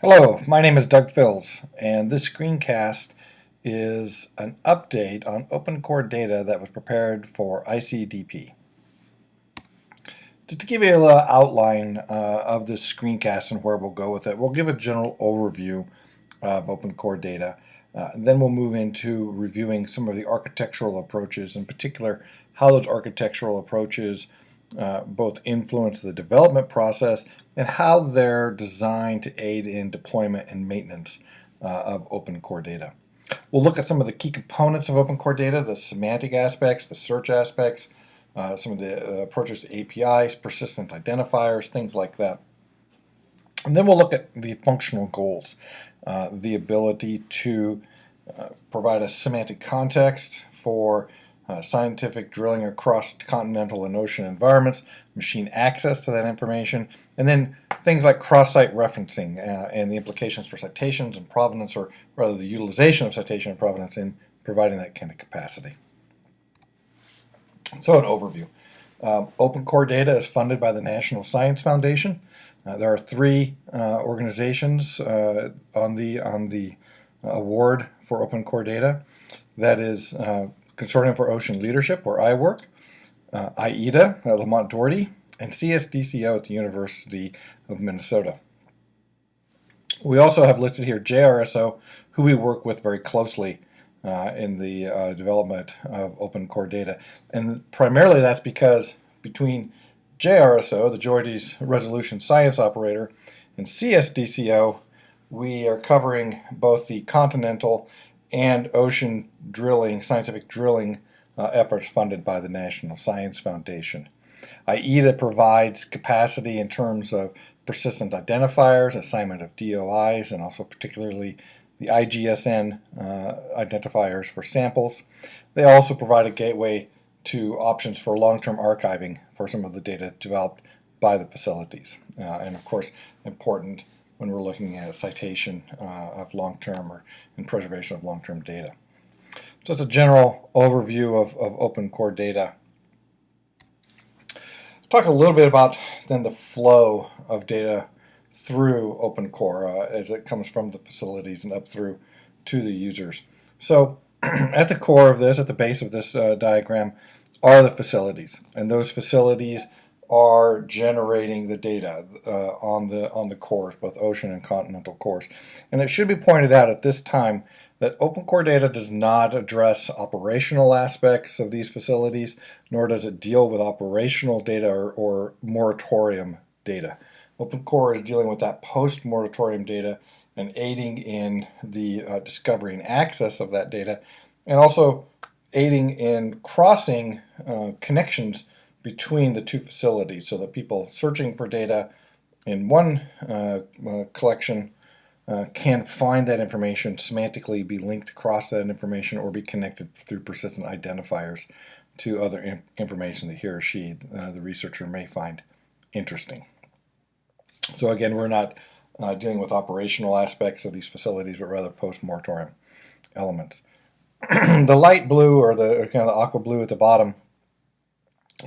Hello, my name is Doug Fills, and this screencast is an update on open core data that was prepared for ICDP. Just to give you a little outline of this screencast and where we'll go with it, we'll give a general overview of open core data. Then we'll move into reviewing some of the architectural approaches, in particular how those architectural approaches both influence the development process and how they're designed to aid in deployment and maintenance of open core data. We'll look at some of the key components of open core data, the semantic aspects, the search aspects, some of the approaches to APIs, persistent identifiers, things like that. And then we'll look at the functional goals, the ability to provide a semantic context for scientific drilling across continental and ocean environments, machine access to that information, and then things like cross-site referencing and the implications for citations and provenance, or rather the utilization of citation and provenance in providing that kind of capacity. So an overview. Open core data is funded by the National Science Foundation. There are three organizations on the award for open core data. That is Consortium for Ocean Leadership, where I work, IEDA at Lamont Doherty, and CSDCO at the University of Minnesota. We also have listed here JRSO, who we work with very closely in the development of open core data. And primarily that's because between JRSO, the Geordes Resolution Science Operator, and CSDCO, we are covering both the continental and ocean drilling, scientific drilling efforts funded by the National Science Foundation. IEDA provides capacity in terms of persistent identifiers, assignment of DOIs, and also particularly the IGSN identifiers for samples. They also provide a gateway to options for long-term archiving for some of the data developed by the facilities. And of course, important when we're looking at citation of long-term and preservation of long-term data. So it's a general overview of open core data. Let's talk a little bit about then the flow of data through open core as it comes from the facilities and up through to the users. So at the core of this, at the base of this diagram, are the facilities, and those facilities are generating the data on the cores, both ocean and continental cores. And it should be pointed out at this time that open core data does not address operational aspects of these facilities, nor does it deal with operational data or moratorium data. Open core is dealing with that post-moratorium data and aiding in the discovery and access of that data, and also aiding in crossing connections between the two facilities so that people searching for data in one collection can find that information, semantically be linked across that information, or be connected through persistent identifiers to other information that he or she, the researcher, may find interesting. So again, we're not dealing with operational aspects of these facilities, but rather post-moratorium elements. The light blue, or the kind of the aqua blue at the bottom,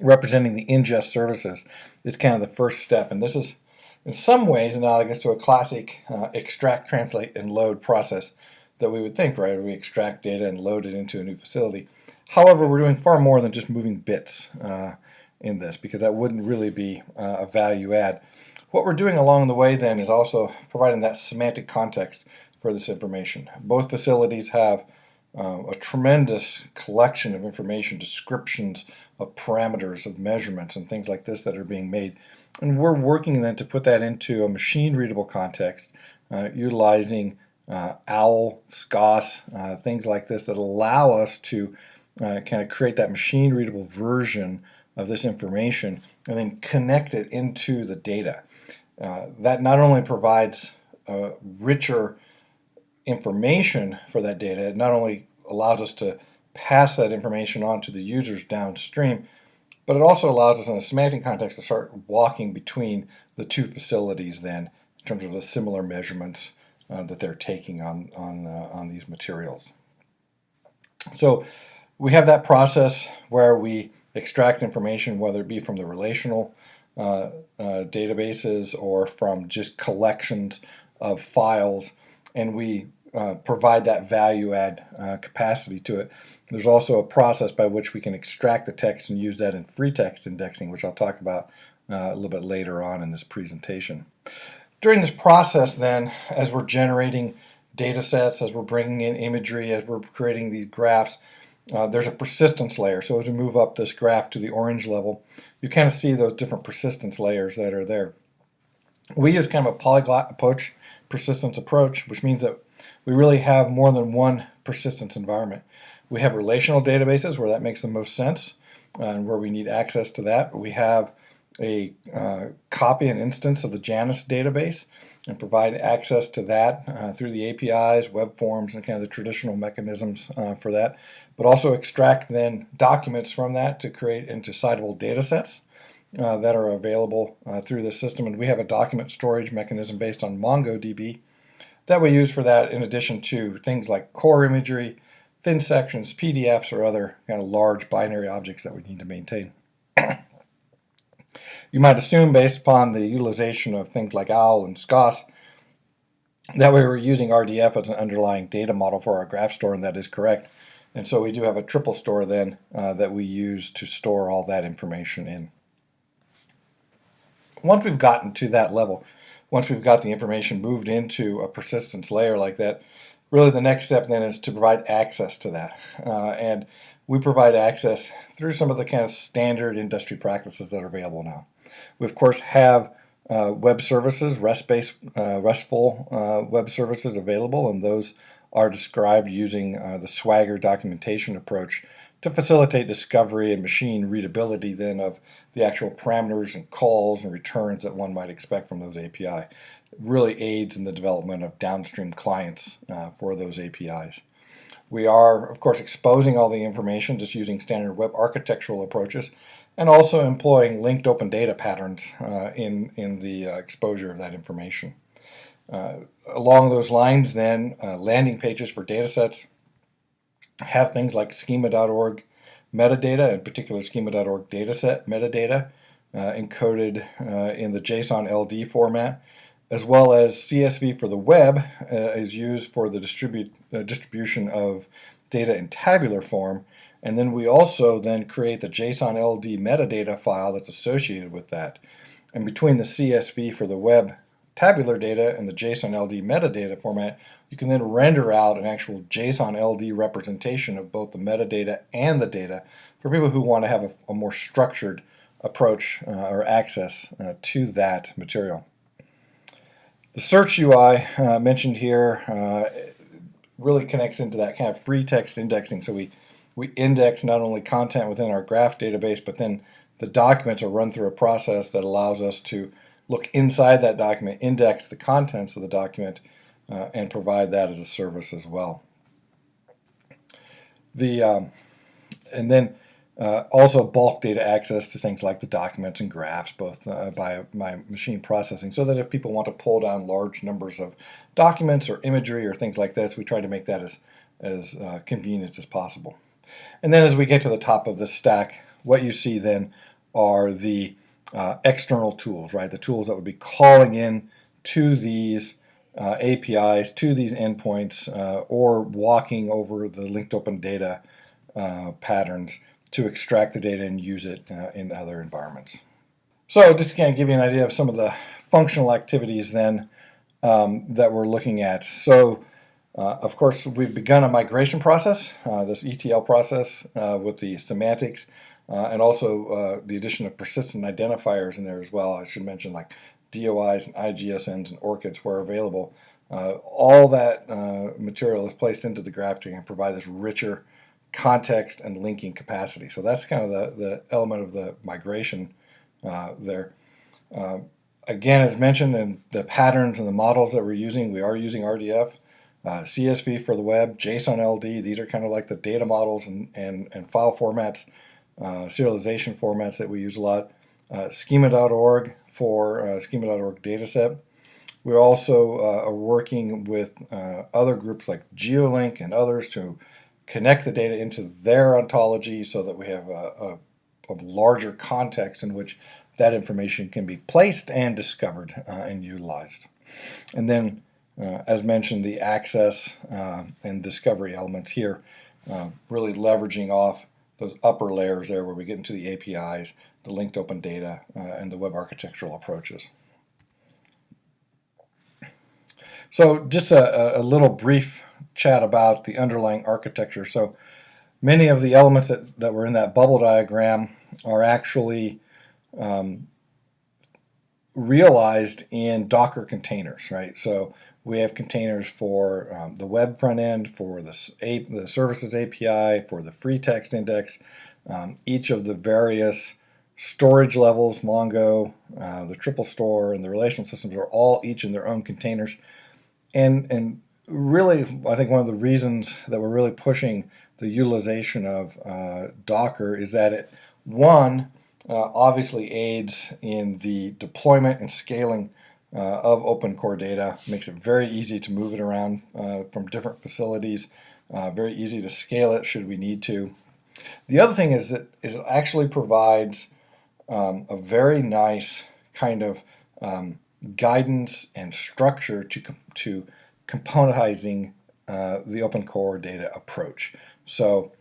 representing the ingest services, is kind of the first step. And this is in some ways analogous to a classic extract, translate, and load process that we would think, right? We extract data and load it into a new facility. However, we're doing far more than just moving bits in this, because that wouldn't really be a value add. What we're doing along the way then is also providing that semantic context for this information. Both facilities have a tremendous collection of information, descriptions of parameters, of measurements, and things like this that are being made. And we're working then to put that into a machine-readable context, utilizing OWL, SCOS, things like this that allow us to kind of create that machine-readable version of this information and then connect it into the data. That not only provides richer information for that data, it not only allows us to pass that information on to the users downstream, but it also allows us in a semantic context to start walking between the two facilities then in terms of the similar measurements that they're taking on these materials. So we have that process where we extract information, whether it be from the relational databases or from just collections of files, and we provide that value add capacity to it. There's also a process by which we can extract the text and use that in free text indexing, which I'll talk about a little bit later on in this presentation. During this process then, as we're generating data sets, as we're bringing in imagery, as we're creating these graphs, there's a persistence layer. So as we move up this graph to the orange level, you kind of see those different persistence layers that are there. We use kind of a polyglot approach, persistence approach, which means that we really have more than one persistence environment. We have relational databases where that makes the most sense and where we need access to that. We have a copy and instance of the Janus database and provide access to that through the APIs, web forms, and kind of the traditional mechanisms for that, but also extract then documents from that to create into citable data sets that are available through the system. And we have a document storage mechanism based on MongoDB that we use for that, in addition to things like core imagery, thin sections, PDFs, or other kind of large binary objects that we need to maintain. You might assume, based upon the utilization of things like OWL and SCOS, that we were using RDF as an underlying data model for our graph store, and that is correct. And so we do have a triple store then that we use to store all that information in. Once we've gotten to that level, once we've got the information moved into a persistence layer like that, really the next step then is to provide access to that. And we provide access through some of the kind of standard industry practices that are available now. We, of course, have web services, RESTful web services available, and those are described using the Swagger documentation approach to facilitate discovery and machine readability then of the actual parameters and calls and returns that one might expect from those API. It really aids in the development of downstream clients for those APIs. We are, of course, exposing all the information just using standard web architectural approaches, and also employing linked open data patterns in the exposure of that information. Along those lines then, landing pages for data sets have things like schema.org metadata, in particular schema.org dataset metadata, encoded in the JSON LD format, as well as CSV for the web is used for the distribution of data in tabular form. And then we also then create the JSON LD metadata file that's associated with that. And between the CSV for the web tabular data and the JSON LD metadata format, you can then render out an actual JSON LD representation of both the metadata and the data for people who want to have a more structured approach or access to that material. The search UI mentioned here really connects into that kind of free text indexing. So we index not only content within our graph database, but then the documents are run through a process that allows us to look inside that document, index the contents of the document, and provide that as a service as well. And then also bulk data access to things like the documents and graphs, both by machine processing, so that if people want to pull down large numbers of documents or imagery or things like this, we try to make that as convenient as possible. And then as we get to the top of the stack, what you see then are the external tools, right? The tools that would be calling in to these APIs, to these endpoints, or walking over the linked open data patterns to extract the data and use it in other environments. So just to kind of give you an idea of some of the functional activities then that we're looking at. So of course, we've begun a migration process, this ETL process with the semantics, and also the addition of persistent identifiers in there as well. I should mention like DOIs and IGSNs and ORCIDs where available. All that material is placed into the graph to provide this richer context and linking capacity. So that's kind of the element of the migration there. Again, as mentioned, in the patterns and the models that we're using, we are using RDF, CSV for the web, JSON LD. These are kind of like the data models and file formats, serialization formats that we use a lot. Schema.org for schema.org dataset. We also are working with other groups like GeoLink and others to connect the data into their ontology so that we have a larger context in which that information can be placed and discovered and utilized. And then as mentioned, the access and discovery elements here, really leveraging off those upper layers there where we get into the APIs, the linked open data, and the web architectural approaches. So just a little brief chat about the underlying architecture. So many of the elements that were in that bubble diagram are actually realized in Docker containers, right? So we have containers for the web front end, for the services API, for the free text index, each of the various storage levels, Mongo, the triple store, and the relational systems are all each in their own containers. And really, I think one of the reasons that we're really pushing the utilization of Docker is that it, one, obviously aids in the deployment and scaling of open core data, makes it very easy to move it around from different facilities, very easy to scale it should we need to. The other thing is that it actually provides a very nice kind of guidance and structure to componentizing the open core data approach. So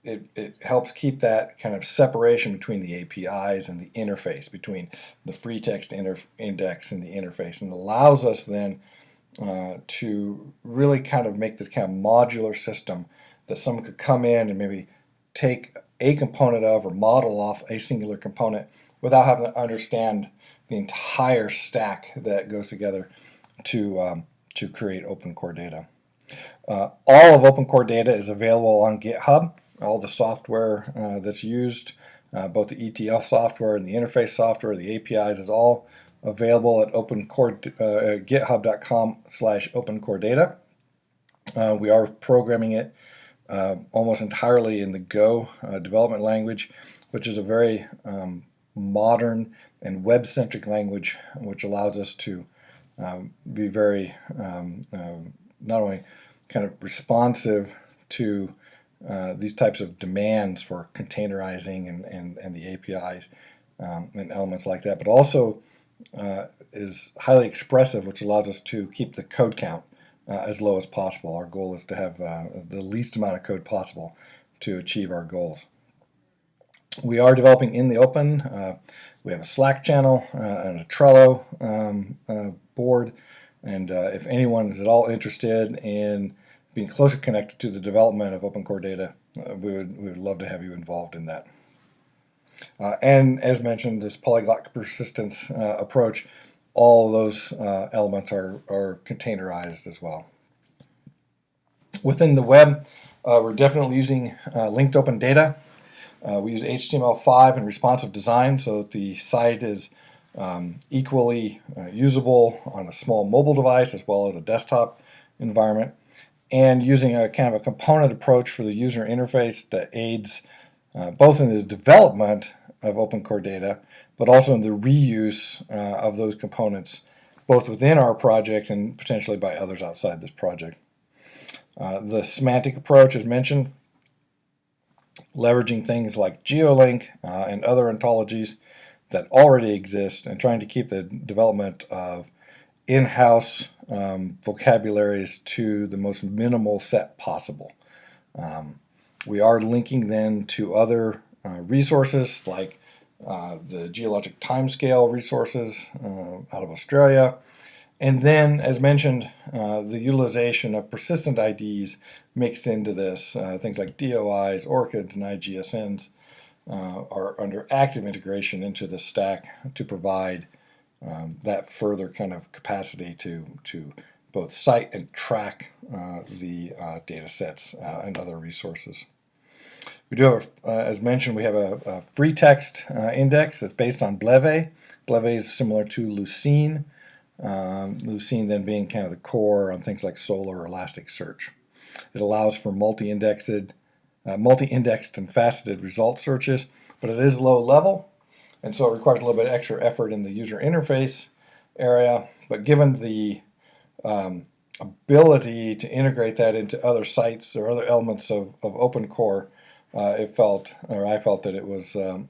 it helps keep that kind of separation between the APIs and the interface, between the free text index and the interface, and allows us then to really kind of make this kind of modular system that someone could come in and maybe take a component of or model off a singular component without having to understand the entire stack that goes together to create open core data. All of open core data is available on GitHub. All the software that's used, both the ETL software and the interface software, the APIs, is all available at github.com/opencoredata. We are programming it almost entirely in the Go development language, which is a very modern and web-centric language, which allows us to be very not only kind of responsive to these types of demands for containerizing and the APIs and elements like that, but also is highly expressive, which allows us to keep the code count as low as possible. Our goal is to have the least amount of code possible to achieve our goals. We are developing in the open. We have a Slack channel and a Trello board, and if anyone is at all interested in being closer connected to the development of open core data, we would love to have you involved in that. And as mentioned, this polyglot persistence approach, all of those elements are containerized as well. Within the web, we're definitely using linked open data. We use HTML5 and responsive design so that the site is equally usable on a small mobile device as well as a desktop environment, and using a kind of a component approach for the user interface that aids both in the development of open core data, but also in the reuse of those components, both within our project and potentially by others outside this project. The semantic approach, as mentioned, leveraging things like GeoLink and other ontologies that already exist, and trying to keep the development of in-house vocabularies to the most minimal set possible. We are linking then to other resources like the geologic timescale resources out of Australia. And then, as mentioned, the utilization of persistent IDs mixed into this. Things like DOIs, ORCIDs, and IGSNs are under active integration into the stack to provide that further kind of capacity to both cite and track the data sets and other resources. We do have, as mentioned, we have a free text index that's based on Bleve. Bleve is similar to Lucene. Lucene then being kind of the core on things like Solr or Elasticsearch. It allows for multi-indexed and faceted result searches, but it is low level, and so it requires a little bit extra effort in the user interface area. But given the ability to integrate that into other sites or other elements of open core, I felt that it was an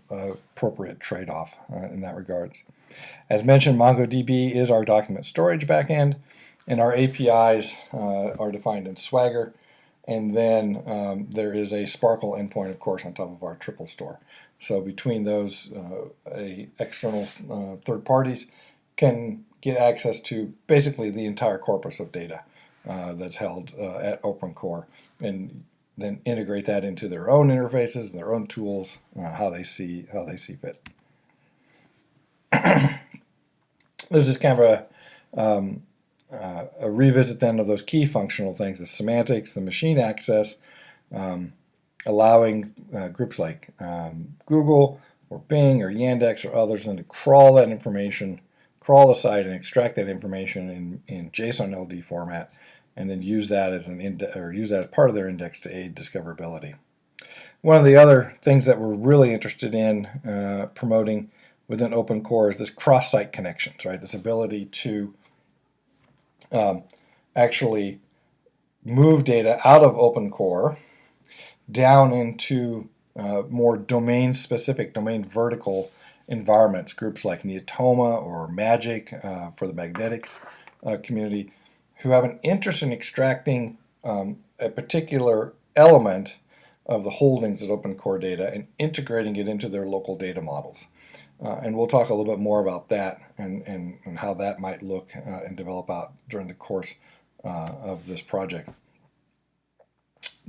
appropriate trade-off in that regards. As mentioned, MongoDB is our document storage backend, and our APIs are defined in Swagger. And then there is a Sparkle endpoint, of course, on top of our triple store. So between those, external third parties can get access to basically the entire corpus of data that's held at OpenCore, and then integrate that into their own interfaces and their own tools, how they see fit. There's just kind of a revisit then of those key functional things: the semantics, the machine access, allowing groups like Google or Bing or Yandex or others then to crawl that information, crawl the site and extract that information in JSON LD format, and then use that as use that as part of their index to aid discoverability. One of the other things that we're really interested in promoting within OpenCore is this cross-site connections, right? This ability to actually move data out of OpenCore down into more domain-specific, domain-vertical environments, groups like Neotoma or Magic for the magnetics community, who have an interest in extracting a particular element of the holdings of OpenCore data and integrating it into their local data models. And we'll talk a little bit more about that and how that might look and develop out during the course of this project.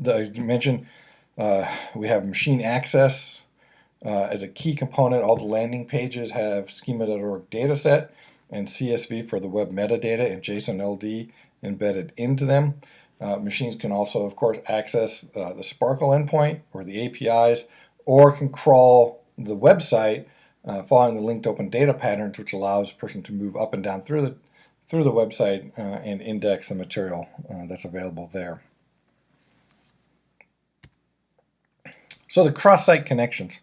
As you mentioned, we have machine access as a key component. All the landing pages have schema.org dataset and CSV for the web metadata and JSON LD embedded into them. Machines can also, of course, access the Sparkle endpoint or the APIs, or can crawl the website following the linked open data patterns, which allows a person to move up and down through the website and index the material that's available there. So the cross-site connections.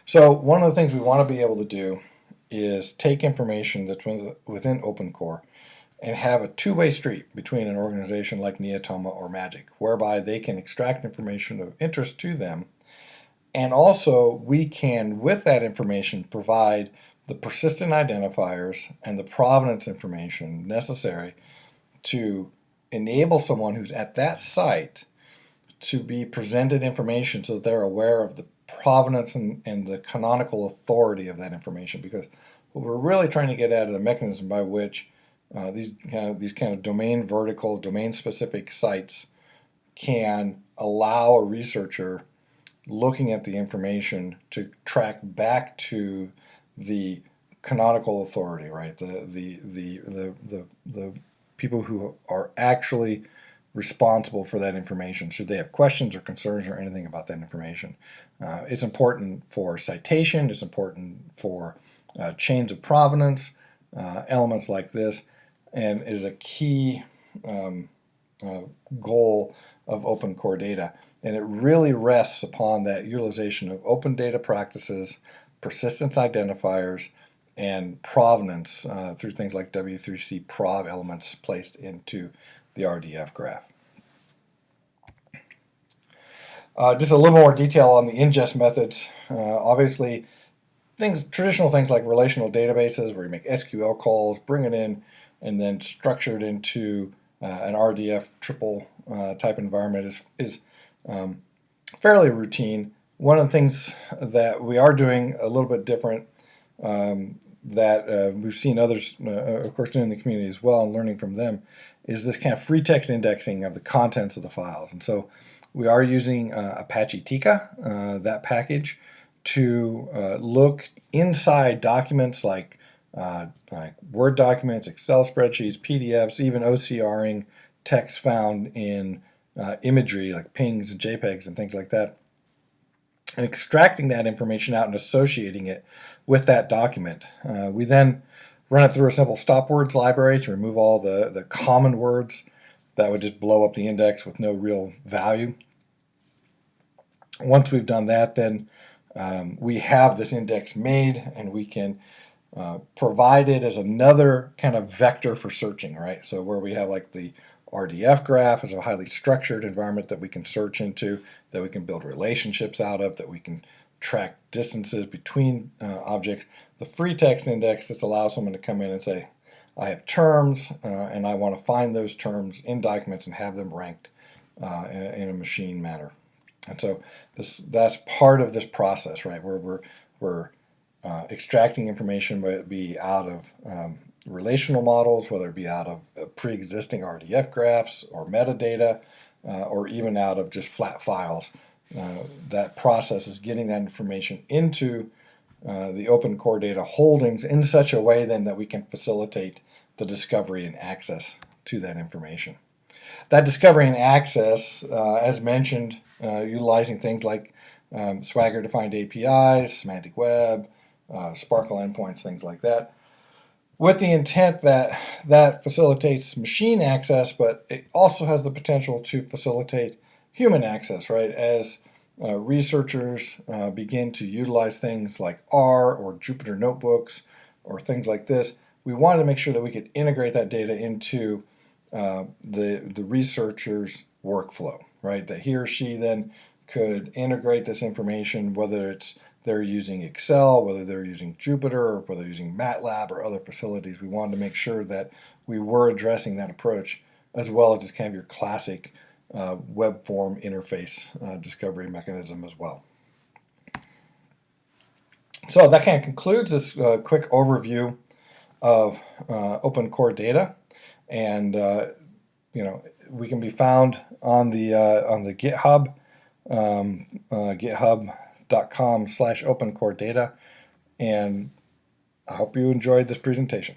So one of the things we want to be able to do is take information that's within OpenCore and have a two-way street between an organization like Neotoma or Magic, whereby they can extract information of interest to them. And also, we can, with that information, provide the persistent identifiers and the provenance information necessary to enable someone who's at that site to be presented information so that they're aware of the provenance and the canonical authority of that information. Because what we're really trying to get at is a mechanism by which these kind of domain vertical, domain specific sites can allow a researcher looking at the information to track back to the canonical authority, right? The people who are actually responsible for that information, should they have questions or concerns or anything about that information. It's important for citation, it's important for chains of provenance, elements like this, and is a key goal of OpenCore data. And it really rests upon that utilization of open data practices, persistence identifiers, and provenance through things like W3C prov elements placed into the RDF graph. Just a little more detail on the ingest methods. Obviously, traditional things like relational databases where you make SQL calls, bring it in, and then structure it into an RDF triple type environment is fairly routine. One of the things that we are doing a little bit different that we've seen others, of course, doing in the community as well and learning from them is this kind of free text indexing of the contents of the files. And so we are using Apache Tika, that package, to look inside documents like Word documents, Excel spreadsheets, PDFs, even OCRing text found in imagery like PNGs and JPEGs and things like that, and extracting that information out and associating it with that document. We then run it through a simple stop words library to remove all the common words that would just blow up the index with no real value. Once we've done that, then we have this index made, and we can provide it as another kind of vector for searching, right? So where we have like the RDF graph is a highly structured environment that we can search into, that we can build relationships out of, that we can track distances between objects. The free text index just allows someone to come in and say, I have terms, and I want to find those terms in documents and have them ranked in a machine manner. And so that's part of this process, right? Where we're extracting information, whether it be out of relational models, whether it be out of pre-existing RDF graphs or metadata, or even out of just flat files. That process is getting that information into the open core data holdings in such a way then that we can facilitate the discovery and access to that information. That discovery and access, as mentioned, utilizing things like Swagger-defined APIs, semantic web, Sparkle endpoints, things like that, with the intent that that facilitates machine access, but it also has the potential to facilitate human access, right? As researchers begin to utilize things like R or Jupyter notebooks or things like this, we wanted to make sure that we could integrate that data into the researcher's workflow, right? That he or she then could integrate this information, whether it's they're using Excel, whether they're using Jupyter, or whether they're using MATLAB or other facilities. We wanted to make sure that we were addressing that approach, as well as just kind of your classic web form interface discovery mechanism as well. So that kind of concludes this quick overview of open core data, and we can be found on the GitHub, github.com/opencoredata, and I hope you enjoyed this presentation.